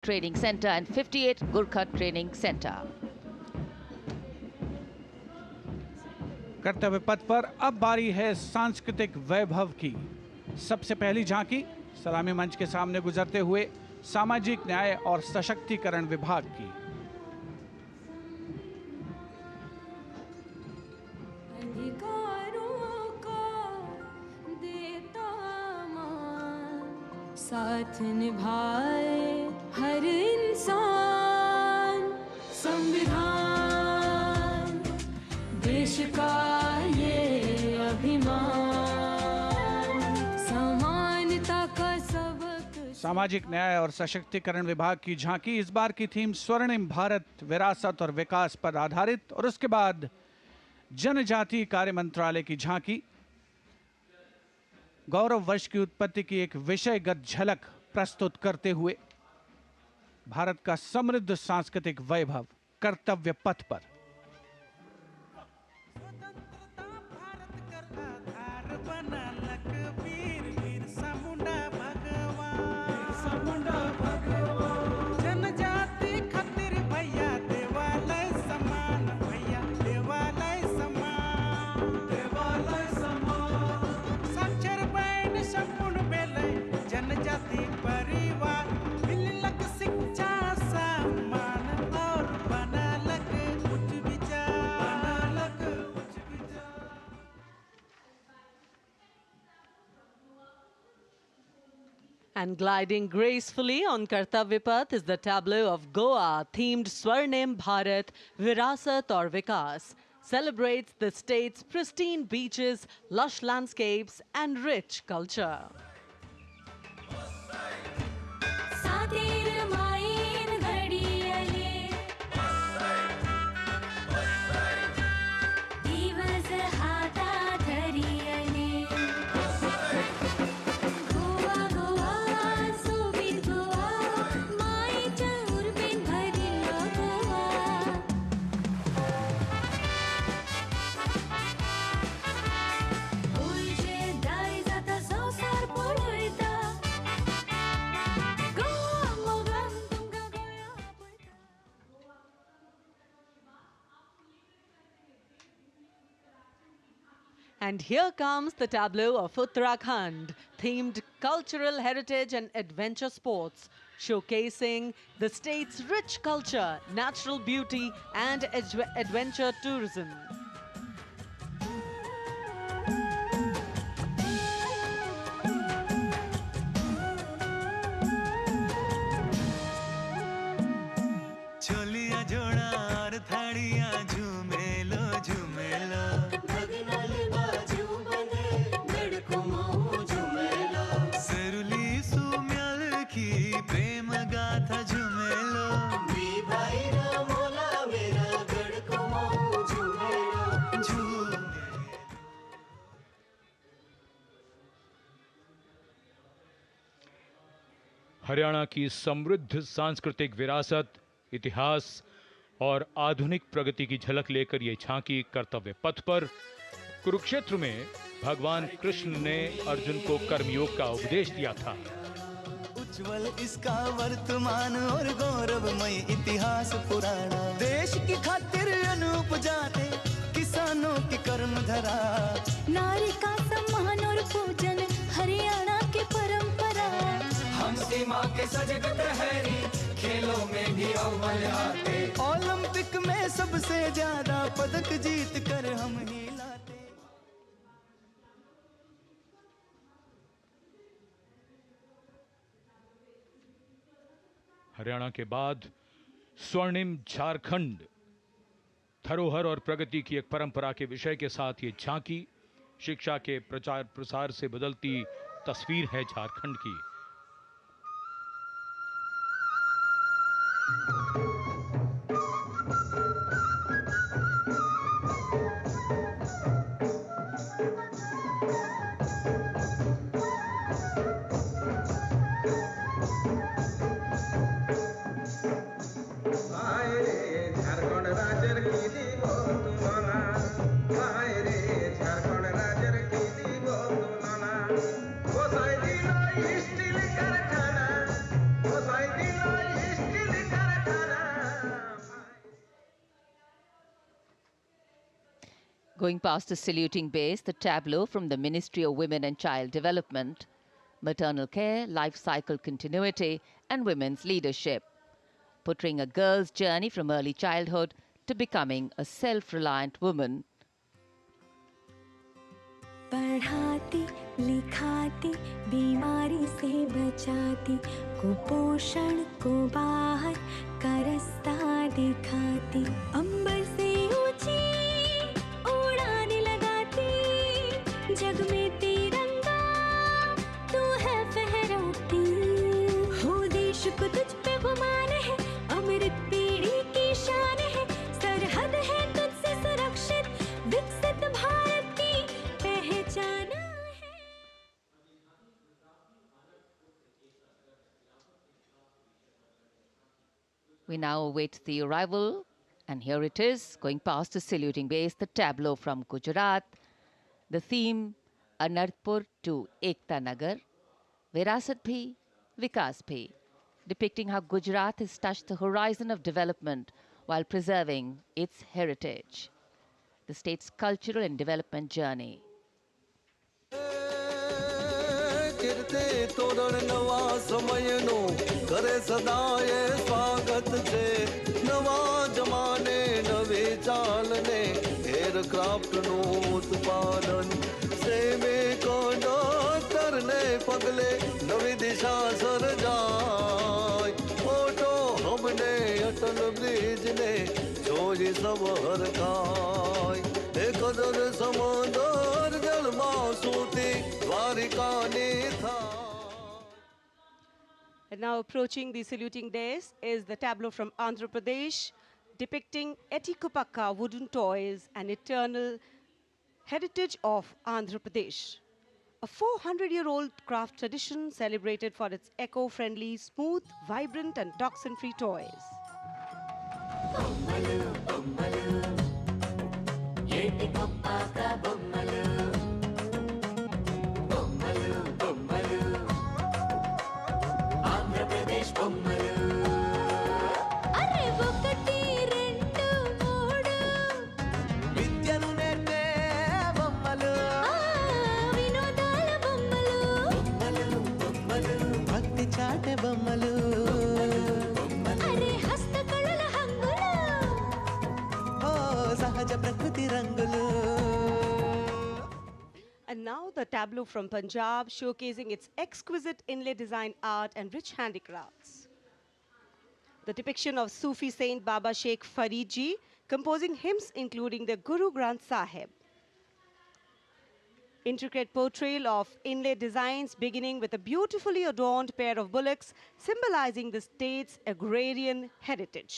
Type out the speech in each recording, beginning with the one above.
Training Center and 58 Gurkha Training Center. कर्तव्य पथ पर अब बारी है सांस्कृतिक वैभव की। सबसे पहली झांकी सलामी मंच के सामने गुजरते हुए सामाजिक न्याय और सशक्तिकरण विभाग की। अधिकारों का देता मान, साथ निभाए हर इंसान। संविधान देश का ये अभिमान, समानता का सबक। सामाजिक न्याय और सशक्तिकरण विभाग की झांकी इस बार की थीम स्वर्णिम भारत, विरासत और विकास पर आधारित, और उसके बाद जनजातीय कार्य मंत्रालय की झांकी गौरव वर्ष की उत्पत्ति की एक विषयगत झलक प्रस्तुत करते हुए भारत का समृद्ध सांस्कृतिक वैभव कर्तव्य पथ पर। And gliding gracefully on Kartavya Path is the tableau of Goa, themed Swarnim Bharat, Virasat aur Vikas. Celebrates the state's pristine beaches, lush landscapes and rich culture. And here comes the tableau of Uttarakhand, themed cultural heritage and adventure sports, showcasing the state's rich culture, natural beauty and adventure tourism. Haryana की समृद्ध सांस्कृतिक विरासत, इतिहास और आधुनिक प्रगति की झलक लेकर ये झांकी कर्तव्य पथ पर। कुरुक्षेत्र में भगवान कृष्ण ने अर्जुन को कर्मयोग का उपदेश दिया था। उज्जवल इसका वर्तमान और गौरवमय इतिहास पुराना, देश की खातिर अनूप जाते किसानों की कर्म धरा, नारी का सम्मान और पूजन हरियाणा की परंपरा। हम सीमा के सजग प्रहरी, खेलों में भी अव्वल आते, ओलंपिक में सबसे ज्यादा पदक जीत कर हम ही लाते। हरियाणा के बाद स्वर्णिम झारखंड, धरोहर और प्रगति की एक परंपरा के विषय के साथ ये झांकी शिक्षा के प्रचार प्रसार से बदलती तस्वीर है झारखंड की। Going past the saluting base, the tableau from the Ministry of Women and Child Development, maternal care, life cycle continuity, and women's leadership, portraying a girl's journey from early childhood to becoming a self-reliant woman. पढ़ाती लिखाती बीमारी से बचाती कुपोषण को बाहर का रास्ता दिखाती अंबर से ऊंची उड़ान लगाती जग में तिरंगा तू है फहराती हो देश को तुझ पे गुमान है अमृत पीढ़ी की शान है सरहद है तुझसे सुरक्षित विकसित भारत की पहचान है। We now await the arrival, and here it is, going past the saluting base, the tableau from Gujarat, the theme Anarpur to Ekta Nagar, Virasat Bhi, Vikas Bhi, depicting how Gujarat has touched the horizon of development while preserving its heritage, the state's cultural and development journey. કિર્તે તોરણ નવા સમયનો કરે સદાય સ્વાગત છે નવા જમાને નવી ચાલને એરક્રાફ્ટનું ઉત્પાદન સેમે કંડક્ટરને પગલે નવી દિશા સર્જાય ઓટો હબને અટલ બ્રિજને જોઈ સબ હરખાય એ કદર સમંદર જળમાં સૂતી And now approaching the saluting dais is the tableau from Andhra Pradesh, depicting Etikopakka wooden toys, an eternal heritage of Andhra Pradesh. A 400-year-old craft tradition celebrated for its eco-friendly, smooth, vibrant and toxin-free toys. అరే ఒకటి రెండు మూడు విద్యను నేర్పే బొమ్మలు వినోదాల బొమ్మలు భక్తి చాటే బొమ్మలు అరే హస్తకళల హంగులు ఓ సహజ ప్రకృతి రంగులు. And now the tableau from Punjab, showcasing its exquisite inlay design art and rich handicrafts. The depiction of Sufi saint Baba Sheikh Farid Ji, composing hymns including the Guru Granth Sahib. Intricate portrayal of inlay designs beginning with a beautifully adorned pair of bullocks, symbolizing the state's agrarian heritage.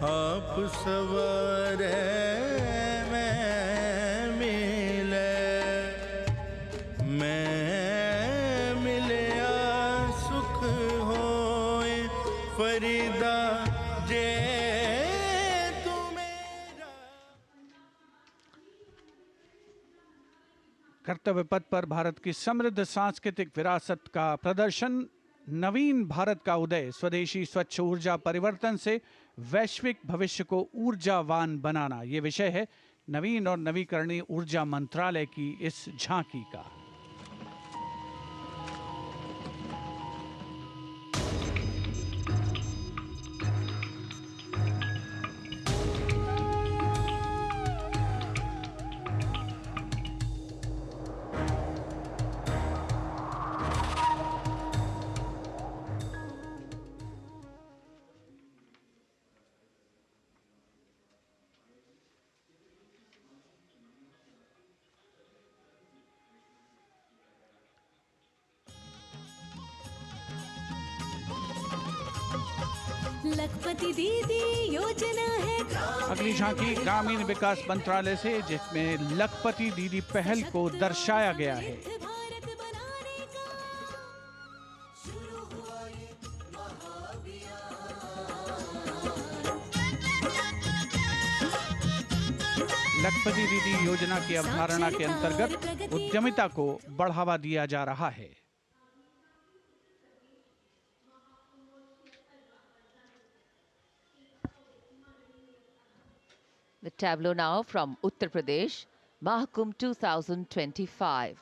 आप सवारे मैं मिले सुख होए फरीदा जे तू मेरा. कर्तव्य पथ पर भारत की समृद्ध सांस्कृतिक विरासत का प्रदर्शन, नवीन भारत का उदय, स्वदेशी स्वच्छ ऊर्जा परिवर्तन से वैश्विक भविष्य को ऊर्जावान बनाना, ये विषय है नवीन और नवीकरणीय ऊर्जा मंत्रालय की इस झांकी का। लखपति दीदी योजना है अगली झांकी ग्रामीण विकास मंत्रालय से, जिसमें लखपति दीदी पहल को दर्शाया गया है। भारत बनाने का शुरू हुआ ये लखपति दीदी योजना की अवधारणा के अंतर्गत उद्यमिता को बढ़ावा दिया जा रहा है। The tableau now from Uttar Pradesh, Mahakumbh 2025.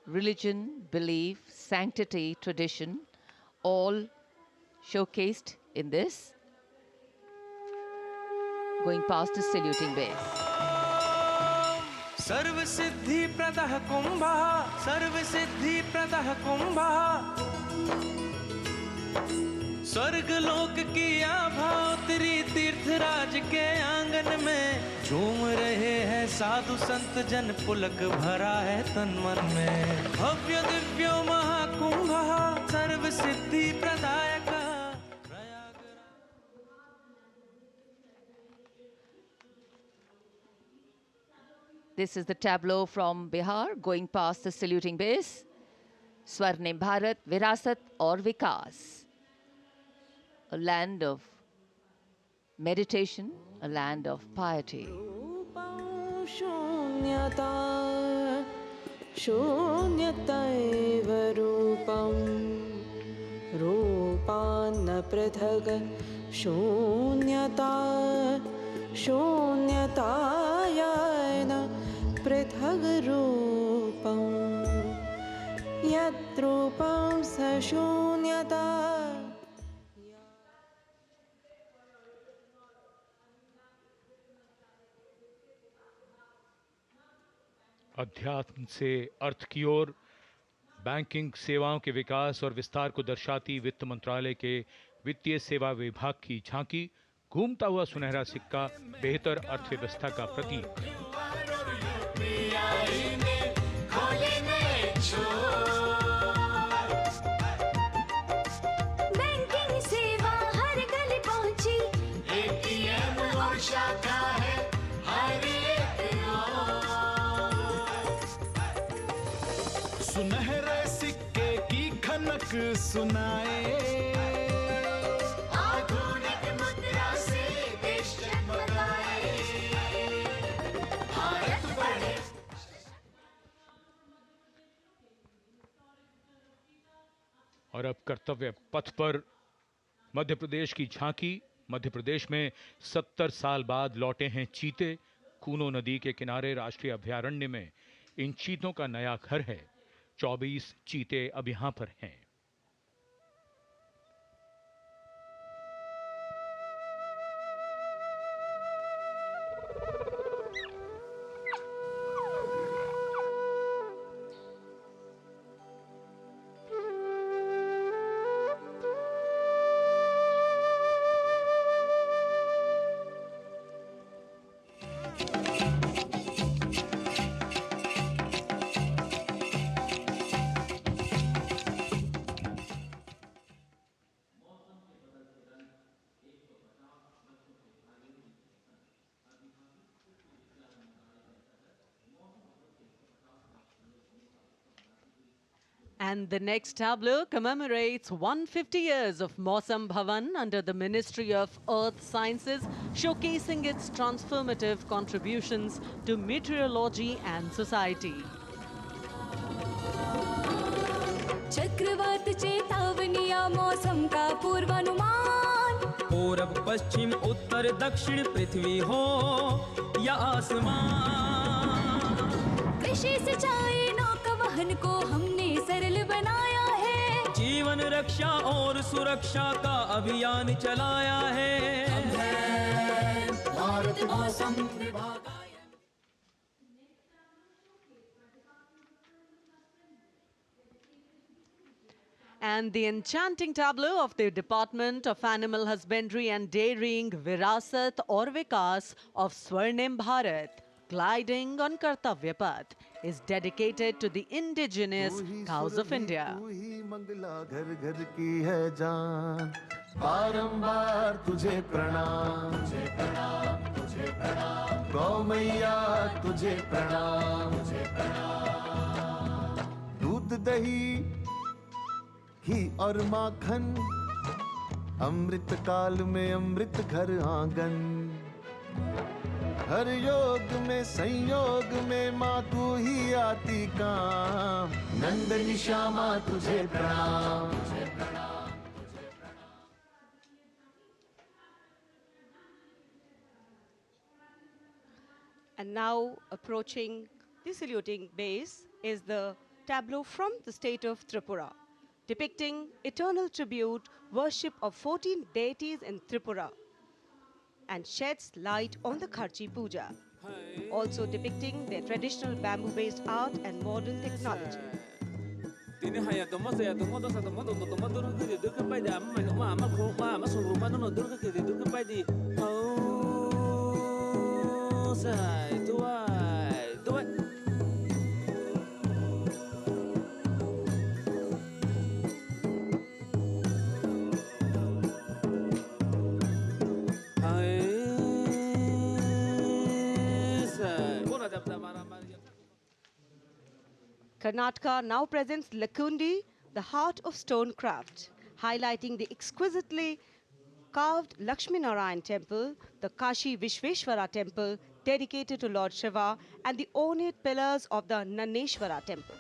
Religion, belief, sanctity, tradition, all showcased in this. Going past the saluting base. सर्व सिद्धि प्रदः कुंभः, सर्व सिद्धि प्रदः कुंभः, स्वर्ग लोक की आभा उतरी तीर्थराज के आंगन में, झूम रहे हैं साधु संत जन, पुलक भरा है तन मन में। भव्य दिव्यो महाकुंभः, सर्व सिद्धि प्रदायकः। This is the tableau from Bihar going past the saluting base. Swarnim Bharat, Virasat aur Vikas. A land of meditation, a land of piety. शून्यता शून्यतैव रूपं रूपान्न पृथग् शून्यता शून्यतायान पृथग् रूपं यत् रूपं स शून्यता। अध्यात्म से अर्थ की ओर, बैंकिंग सेवाओं के विकास और विस्तार को दर्शाती वित्त मंत्रालय के वित्तीय सेवा विभाग की झांकी, घूमता हुआ सुनहरा सिक्का, बेहतर अर्थव्यवस्था का प्रतीक। बैंकिंग सेवा हर गली पहुंची, एटीएम और शाखा है हर एक ओर। सुनहरे सिक्के की खनक सुनाए, आधुनिक मुद्रा से देश जगमगाए, भारत बढ़े। और अब कर्तव्य पथ पर मध्य प्रदेश की झांकी। मध्य प्रदेश में 70 साल बाद लौटे हैं चीते। कूनो नदी के किनारे राष्ट्रीय अभयारण्य में इन चीतों का नया घर है। 24 चीते अब यहां पर हैं। And the next tableau commemorates 150 years of Mausam Bhavan under the Ministry of Earth Sciences, showcasing its transformative contributions to meteorology and society. चक्रवात चेतावनिया मौसम का पूर्वानुमान, पूरब पश्चिम उत्तर दक्षिण पृथ्वी हो या आसमान, कृषि सिंचाई नौका वहन को हमने सरल बनाया है, जीवन रक्षा और सुरक्षा का अभियान चलाया है। भारत मौसम विभाग। And the enchanting tableau of the Department of Animal Husbandry and Dairying, Virasat aur Vikas of Swarnim Bharat, gliding on Kartavya Path, is dedicated to the indigenous cows of India. तू ही मंगला घर घर की है जान, बारंबार तुझे प्रणाम, तुझे प्रणाम, तुझे प्रणाम, गौ मैया तुझे प्रणाम, तुझे प्रणाम। दूध दही घी और माखन, अमृत काल में अमृत घर आंगन, हर योग में संयोग में माँ तू ही आती काम, नंदनी श्यामा तुझे प्रणाम, तुझे प्रणाम, तुझे प्रणाम। And now approaching the saluting base is the tableau from the state of Tripura, depicting eternal tribute, worship of 14 deities in Tripura, and sheds light on the Kharchi Puja, also depicting their traditional bamboo-based art and modern technology. Karnataka now presents Lakundi, the heart of stone craft, highlighting the exquisitely carved Lakshmi Narayan temple, the Kashi Vishveshwara temple dedicated to Lord Shiva, and the ornate pillars of the Naneshwara temple.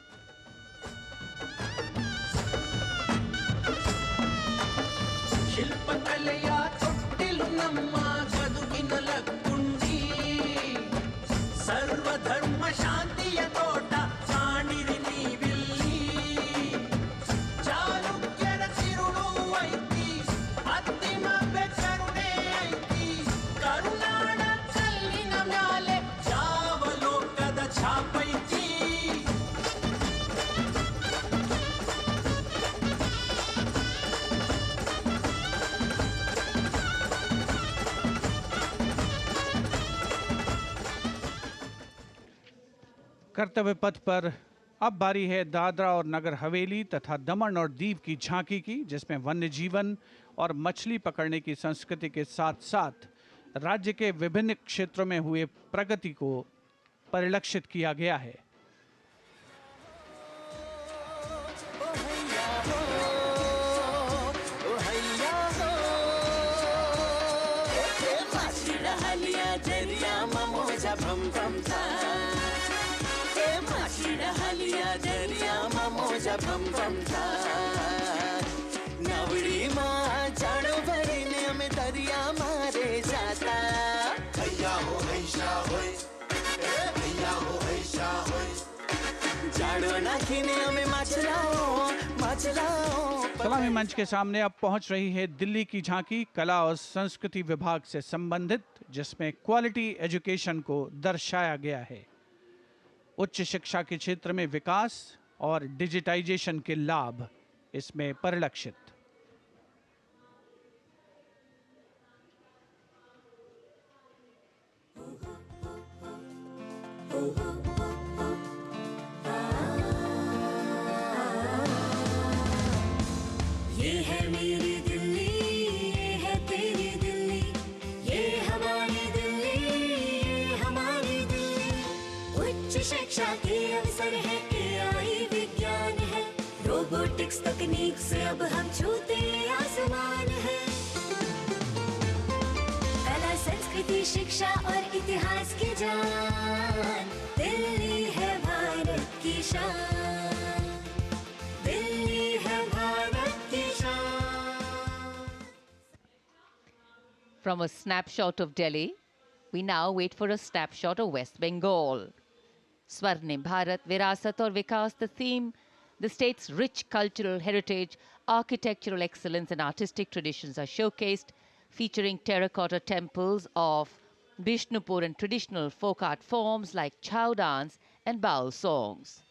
कर्तव्य पथ पर अब बारी है दादरा और नगर हवेली तथा दमन और दीव की झांकी की, जिसमें वन्य जीवन और मछली पकड़ने की संस्कृति के साथ साथ राज्य के विभिन्न क्षेत्रों में हुए प्रगति को परिलक्षित किया गया है। सलामी मंच के सामने अब पहुंच रही है दिल्ली की झांकी कला और संस्कृति विभाग से संबंधित, जिसमें क्वालिटी एजुकेशन को दर्शाया गया है। उच्च शिक्षा के क्षेत्र में विकास और डिजिटाइजेशन के लाभ इसमें परिलक्षित। ये है मेरी दिल्ली, ये है तेरी दिल्ली, ये हमारी दिल्ली, ये हमारी दिल्ली। उच्च शिक्षा के अवसर है, AI विज्ञान है, रोबोटिक्स तकनीक से अब हम छूते आसमान है। कला संस्कृति शिक्षा और इतिहास की जान, दिल्ली है भारत की शान, दिल्ली है भारत की शान। From a snapshot of Delhi, we now wait for a snapshot of West Bengal. Swarnim Bharat, Virasat aur Vikas, the theme, the state's rich cultural heritage, architectural excellence and artistic traditions are showcased, featuring terracotta temples of Bishnupur and traditional folk art forms like chow dance and baul songs.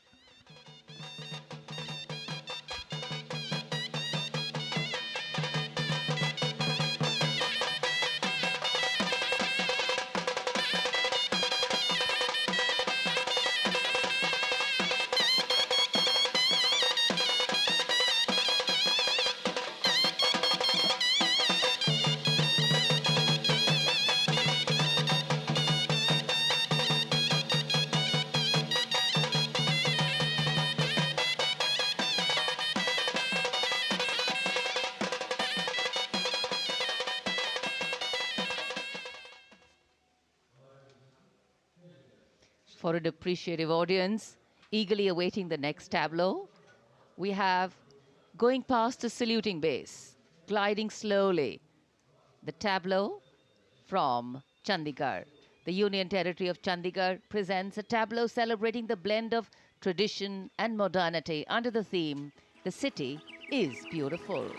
For an appreciative audience, eagerly awaiting the next tableau, we have going past the saluting base, gliding slowly, the tableau from Chandigarh. The Union Territory of Chandigarh presents a tableau celebrating the blend of tradition and modernity under the theme, "The City is Beautiful."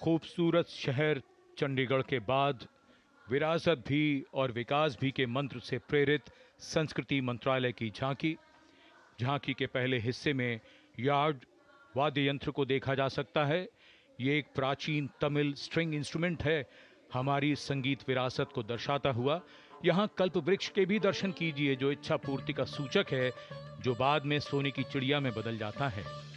खूबसूरत शहर चंडीगढ़ के बाद विरासत भी और विकास भी के मंत्र से प्रेरित संस्कृति मंत्रालय की झांकी के पहले हिस्से में यार्ड वाद्य यंत्र को देखा जा सकता है। ये एक प्राचीन तमिल स्ट्रिंग इंस्ट्रूमेंट है, हमारी संगीत विरासत को दर्शाता हुआ। यहाँ कल्प वृक्ष के भी दर्शन कीजिए, जो इच्छा पूर्ति का सूचक है, जो बाद में सोने की चिड़िया में बदल जाता है।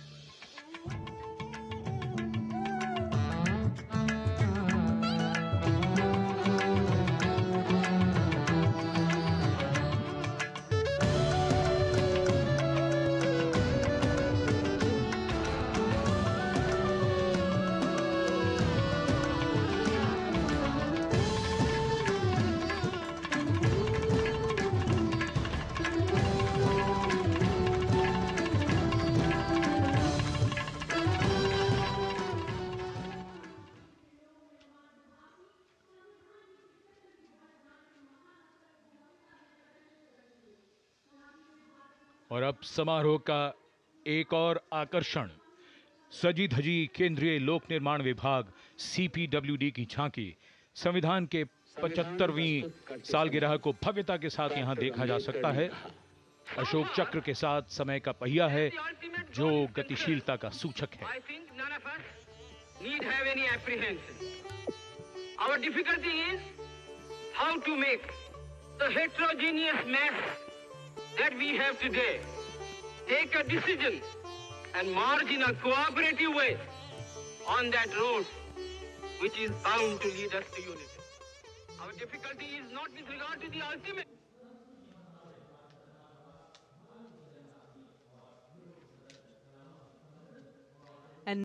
और अब समारोह का एक और आकर्षण, सजी धजी केंद्रीय लोक निर्माण विभाग CPWD की झांकी। संविधान के 75वीं सालगिरह को भव्यता के साथ यहां देखा जा सकता है। अशोक चक्र के साथ समय का पहिया है, जो गतिशीलता का सूचक है। Our difficulty is how to make the heterogeneous mass that we have today take a decision and march in a cooperative way on that road which is bound to lead us to unity. Our difficulty is not with regard to the ultimate.